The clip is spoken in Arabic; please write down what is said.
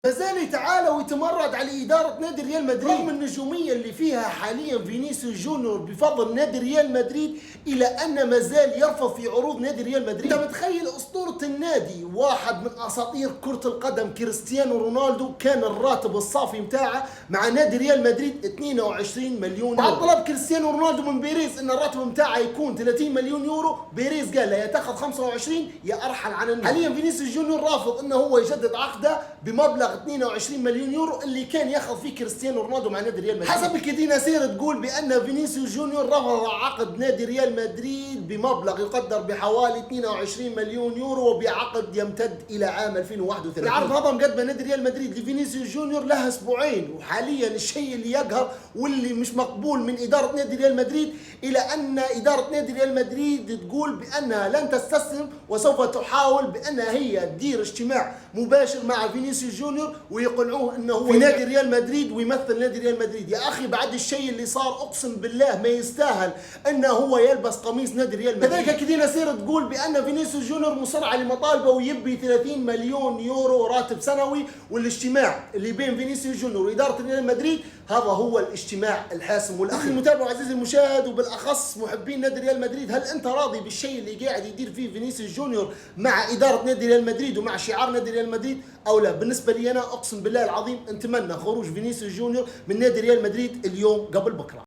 مازال يتعالى ويتمرد على إدارة نادي ريال مدريد رغم النجومية اللي فيها حاليا فينيسيوس جونيور بفضل نادي ريال مدريد، إلى أن مازال يرفض في عروض نادي ريال مدريد. أنت متخيل أسطورة النادي، واحد من أساطير كرة القدم كريستيانو رونالدو، كان الراتب الصافي متاعه مع نادي ريال مدريد 22 مليون يورو. بعد طلب كريستيانو رونالدو من بيريز أن الراتب متاعه يكون 30 مليون يورو، بيريز قال له يا تاخذ 25 يا أرحل عن النادي. حاليا فينيسيوس جونيور رافض أنه هو يجدد عقده بمبلغ 22 مليون يورو اللي كان ياخذ فيه كريستيانو رونالدو مع نادي ريال مدريد. حسب كدينا سير تقول بان فينيسيوس جونيور رفض عقد نادي ريال مدريد بمبلغ يقدر بحوالي 22 مليون يورو وبعقد يمتد الى عام 2031. العرض هذا مقدمه نادي ريال مدريد لفينيسيوس جونيور له اسبوعين، وحاليا الشيء اللي يقهر واللي مش مقبول من اداره نادي ريال مدريد، الى ان اداره نادي ريال مدريد تقول بانها لن تستسلم وسوف تحاول بانها هي تدير اجتماع مباشر مع فينيسيوس جونيور ويقنعوه انه هو في نادي ريال مدريد ويمثل نادي ريال مدريد. يا اخي بعد الشيء اللي صار اقسم بالله ما يستاهل انه هو يلبس قميص نادي ريال مدريد. كذلك كدينا سير تقول بان فينيسيوس جونيور مصر على مطالبه ويبي 30 مليون يورو راتب سنوي، والاجتماع اللي بين فينيسيوس جونيور واداره ريال مدريد هذا هو الاجتماع الحاسم والاخير. المتابع عزيزي المشاهد وبالاخص محبين نادي ريال مدريد، هل انت راضي بالشيء اللي قاعد يدير فيه فينيسيوس جونيور مع اداره نادي ريال مدريد ومع شعار نادي ريال مدريد او لا؟ بالنسبه لي انا اقسم بالله العظيم نتمنى خروج فينيسيوس جونيور من نادي ريال مدريد اليوم قبل بكره.